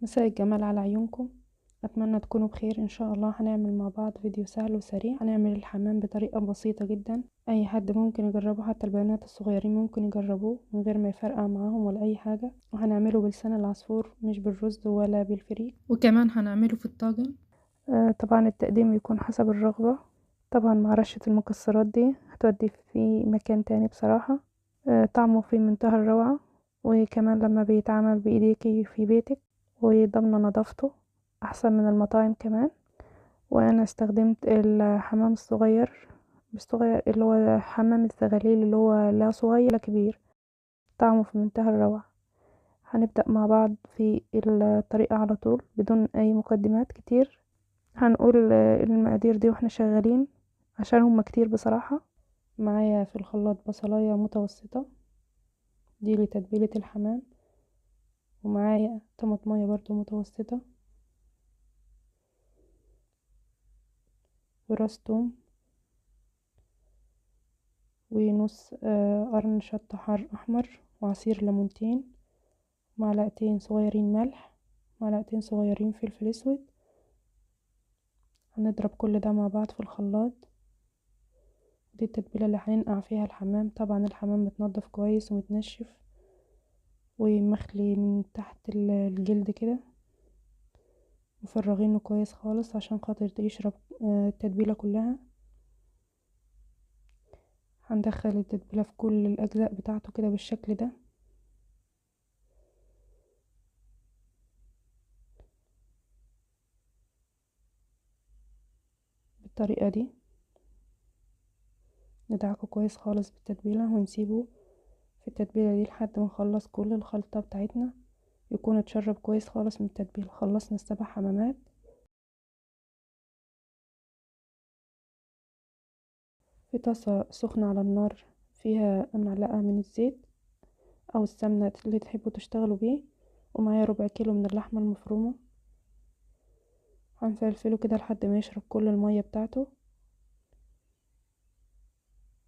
مساء الجمال على عيونكم. اتمنى تكونوا بخير ان شاء الله. هنعمل مع بعض فيديو سهل وسريع. هنعمل الحمام بطريقة بسيطة جدا، اي حد ممكن يجربه، حتى البنات الصغيرين ممكن يجربوه من غير ما يفرقع معاهم ولا اي حاجة. وهنعمله بلسان العصفور مش بالرز ولا بالفريك، وكمان هنعمله في الطاجن. طبعا التقديم يكون حسب الرغبة، طبعا مع رشة المكسرات دي هتودي في مكان تاني بصراحة. طعمه في منتهى الروعة، وكمان لما بيتعمل بإيديكي في بيتك وضمن نظافته احسن من المطاعم كمان. وانا استخدمت الحمام الصغير، مش صغير، اللي هو حمام الزغاليل، اللي هو لا صغير لا كبير. طعمه في منتهى الروعة. هنبدأ مع بعض في الطريقة على طول بدون اي مقدمات كتير. هنقول المقادير دي واحنا شغالين عشان هما كتير بصراحة. معايا في الخلاط بصلاية متوسطة دي لتتبيلة الحمام، ومعايا طماطمية برضو متوسطة، وراس توم، ونص قرن شطة أحمر، وعصير ليمونتين، معلقتين صغيرين ملح، معلقتين صغيرين فلفل اسود. هنضرب كل ده مع بعض في الخلاط. دي التتبيلة اللي هننقع فيها الحمام. طبعا الحمام متنضف كويس ومتنشف ومخلي من تحت الجلد كده، مفرغينه كويس خالص عشان خاطر يشرب التتبيلة كلها. هندخل التتبيلة في كل الأجزاء بتاعته كده بالشكل ده. بالطريقة دي ندعكه كويس خالص بالتتبيلة، ونسيبه في التتبيلة دي لحد ما نخلص كل الخلطة بتاعتنا، يكون اتشرب كويس خالص من التتبيلة. خلصنا السبع حمامات. في طاسة سخنة على النار فيها معلقة من الزيت او السمنة اللي تحبوا تشتغلوا بيه، ومعايا ربع كيلو من اللحمة المفرومة. هنفلفله كده لحد ما يشرب كل المية بتاعته.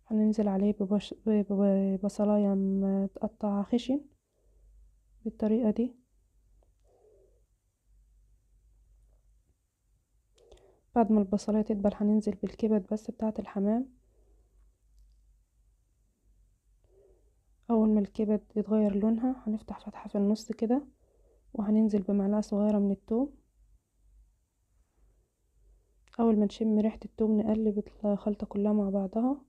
هننزل عليه ببصلاية متقطعة خشن بالطريقة دي. بعد ما البصلاية تدبل هننزل بالكبد بس بتاعة الحمام. اول ما الكبد يتغير لونها هنفتح فتحة في النص كده، وهننزل بمعلقة صغيرة من الثوم. اول ما نشم ريحة الثوم نقلب الخلطة كلها مع بعضها،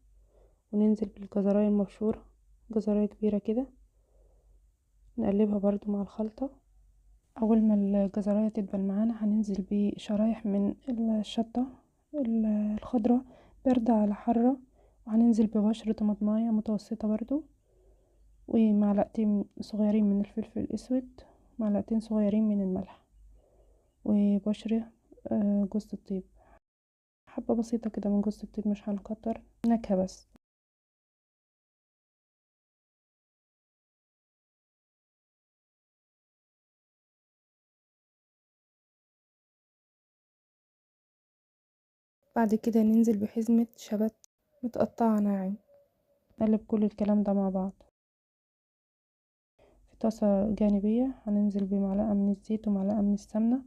وننزل بالجزراية المبشورة، جزراية كبيرة كده، نقلبها برضو مع الخلطة. اول ما الجزراية تدبل معانا هننزل بشرايح من الشطة الخضراء، باردة على حارة. وهننزل ببشر طماطماية متوسطة برضو، ومعلقتين صغيرين من الفلفل الاسود، معلقتين صغيرين من الملح، وبشرة جوز الطيب، حبة بسيطة كده من جوز الطيب، مش هنكتر، نكهة بس. بعد كده ننزل بحزمة شبت متقطعة ناعم. نقلب كل الكلام ده مع بعض. في طاسة جانبية هننزل بمعلقة من الزيت ومعلقة من السمنة،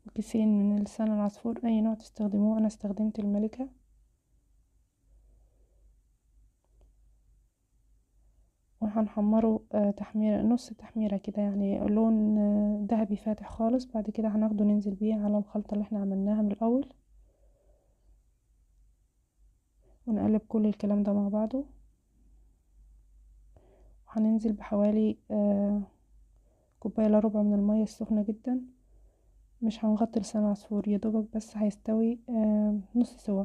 وكيسين من لسان العصفور، اي نوع تستخدموه. انا استخدمت الملكة. وهنحمره تحميرة، نص تحميرة كده، يعني لون ذهبي فاتح خالص. بعد كده هناخده ننزل بيه على الخلطة اللي احنا عملناها من الاول، ونقلب كل الكلام ده مع بعضه. وهننزل بحوالي كوباية الا ربع من المية السخنة جدا. مش هنغطي لسان عصفور، يدوبك بس هيستوي نص سوا.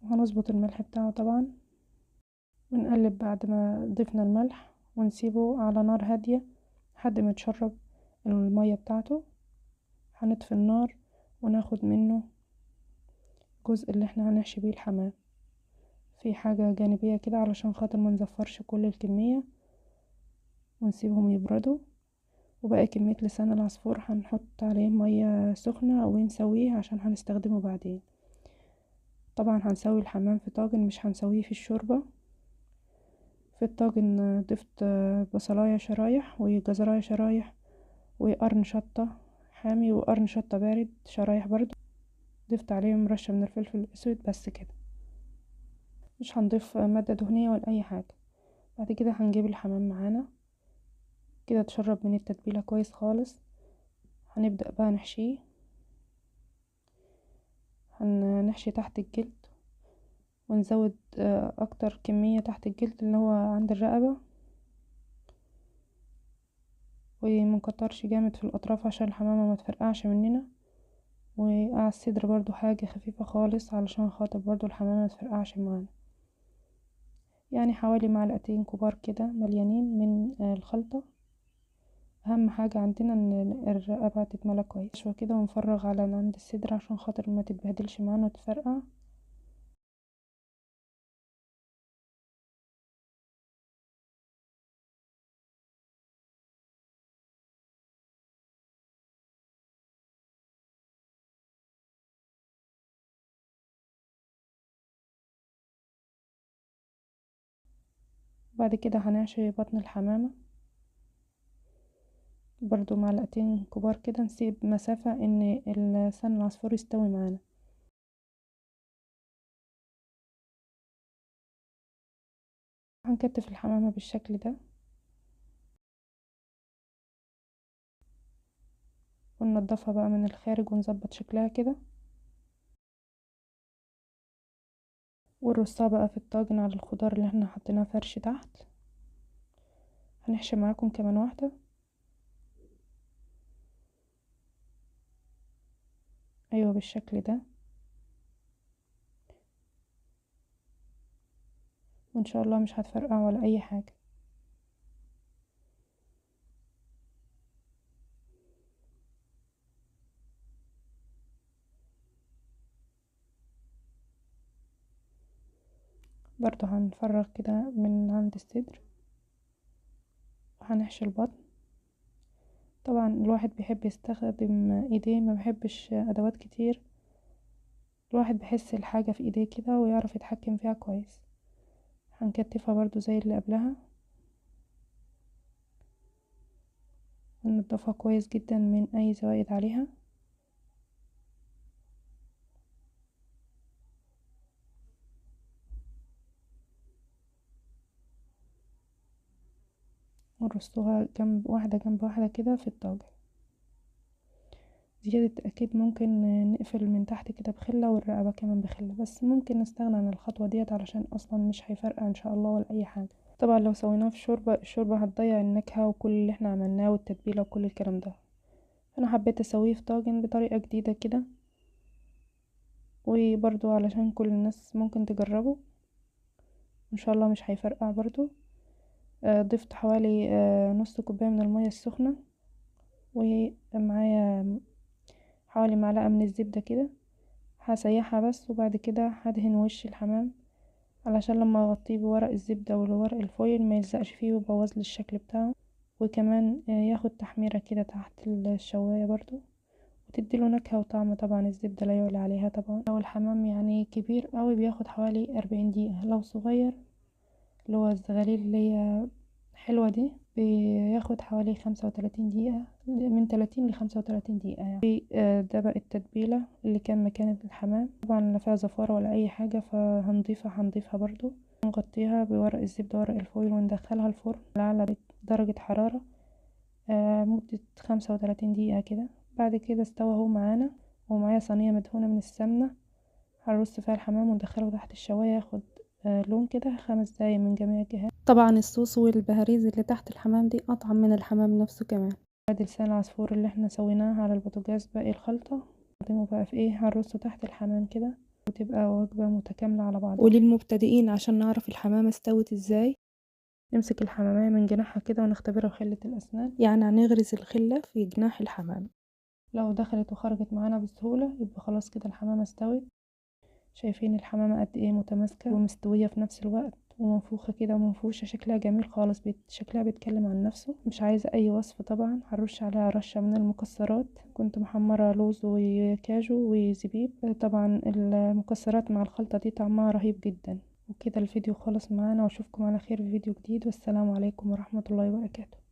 وهنظبط الملح بتاعه طبعا، ونقلب بعد ما ضفنا الملح، ونسيبه على نار هادية لحد ما يتشرب المية بتاعته. هنطفي النار وناخد منه الجزء اللي احنا هنحشي بيه الحمام في حاجة جانبية كده علشان خاطر ما نزفرش كل الكمية، ونسيبهم يبردوا. وباقي كمية لسان العصفور هنحط عليه مية سخنة ونسويه عشان هنستخدمه بعدين. طبعا هنسوي الحمام في طاجن، مش هنسويه في الشوربة. في الطاجن ضفت بصلاية شرايح وجزراية شرايح وقرن شطة حامي وقرن شطة بارد شرايح برضو. ضفت عليهم رشة من الفلفل الأسود بس كده، مش هنضيف مادة دهنية ولا أي حاجة. بعد كده هنجيب الحمام معانا كده تشرب من التتبيلة كويس خالص. هنبدأ بقى نحشيه. هنحشي تحت الجلد ونزود أكتر كمية تحت الجلد اللي هو عند الرقبة، ومنكترش جامد في الأطراف عشان الحمامة ما تفرقعش مننا، وعلى الصدر برضو حاجة خفيفة خالص علشان خاطر برضو الحمامة ما تفرقعش معانا. يعني حوالي معلقتين كبار كده مليانين من الخلطة. اهم حاجة عندنا ان الرقبة تتملى كويس شوية كده، ونفرغ على عند الصدر عشان خاطر ما تتبهدلش معانا وتفرقع. بعد كده هنحشي بطن الحمامة برضو معلقتين كبار كده، نسيب مسافة ان لسان العصفور يستوي معانا. هنكتف الحمامة بالشكل ده وننضفها بقى من الخارج ونظبط شكلها كده، ونرصها بقى في الطاجن على الخضار اللي احنا حطيناه فرش تحت. هنحشي معاكم كمان واحدة. ايوه بالشكل ده، وان شاء الله مش هتفرقع ولا اي حاجة. برضو هنفرغ كده من عند الصدر وهنحشي البطن. طبعا الواحد بيحب يستخدم ايديه، ما بيحبش ادوات كتير. الواحد بيحس الحاجة في ايديه كده ويعرف يتحكم فيها كويس. هنكتفها برضو زي اللي قبلها وننضفها كويس جدا من اي زوائد عليها. ونرصوها جنب واحدة جنب واحدة كده في الطاجن. زيادة أكيد ممكن نقفل من تحت كده بخلة والرقبة كمان بخلة، بس ممكن نستغنى عن الخطوة ديت علشان أصلا مش هيفرقع إن شاء الله ولا أي حاجة. طبعا لو سويناه في شوربة، الشوربة هتضيع النكهة وكل اللي احنا عملناه والتتبيلة وكل الكلام ده. أنا حبيت أسويه في طاجن بطريقة جديدة كده، وبرضو علشان كل الناس ممكن تجربه إن شاء الله مش هيفرقع برضو. ضفت حوالي نص كوباية من المية السخنة، ومعايا حوالي معلقة من الزبدة كده. هسيحها بس، وبعد كده هدهن وش الحمام علشان لما اغطيه بورق الزبدة والورق الفويل ما يلزقش فيه ويبوظلي الشكل بتاعه، وكمان ياخد تحميرة كده تحت الشواية برضو وتديله نكهة وطعم. طبعا الزبدة لا يعلى عليها. طبعا لو الحمام يعني كبير قوي بياخد حوالي 40 دقيقة، لو صغير اللي هو الزغاليل اللي هي حلوة دي بياخد حوالي 35 دقيقة، من 30 ل35 دقيقة يعني. ده بقى التتبيلة اللي كان مكان الحمام. طبعا لا فيها زفارة ولا أي حاجة، فهنضيفها برضو. نغطيها بورق الزبدة ورق الفويل وندخلها الفرن على درجة حرارة مدة 35 دقيقة كده. بعد كده استوى اهو معانا، ومعايا صينية مدهونة من السمنة. هنرص فيها الحمام وندخله تحت الشواية ياخد لون كده 5 دقايق من جميع الجهات. طبعا الصوص والبهاريز اللي تحت الحمام دي اطعم من الحمام نفسه كمان. بعد لسان العصفور اللي احنا سويناه على البوتاجاز باقي الخلطة نقدمه بقى في ايه، هنرصه تحت الحمام كده وتبقى وجبة متكاملة على بعضها. وللمبتدئين عشان نعرف الحمامة استوت ازاي، نمسك الحمامية من جناحها كده ونختبرها بخلة الأسنان، يعني هنغرز الخلة في جناح الحمام. لو دخلت وخرجت معانا بسهولة يبقى خلاص كده الحمامة استوت. شايفين الحمامة قد ايه متماسكة ومستوية في نفس الوقت، ومنفوخة كده ومنفوشة، شكلها جميل خالص، شكلها بيتكلم عن نفسه. مش عايزة اي وصف طبعا. هرش عليها رشة من المكسرات، كنت محمرة لوز وكاجو وزبيب. طبعا المكسرات مع الخلطة دي طعمها رهيب جدا. وكده الفيديو خلص معانا، واشوفكم على خير في فيديو جديد، والسلام عليكم ورحمة الله وبركاته.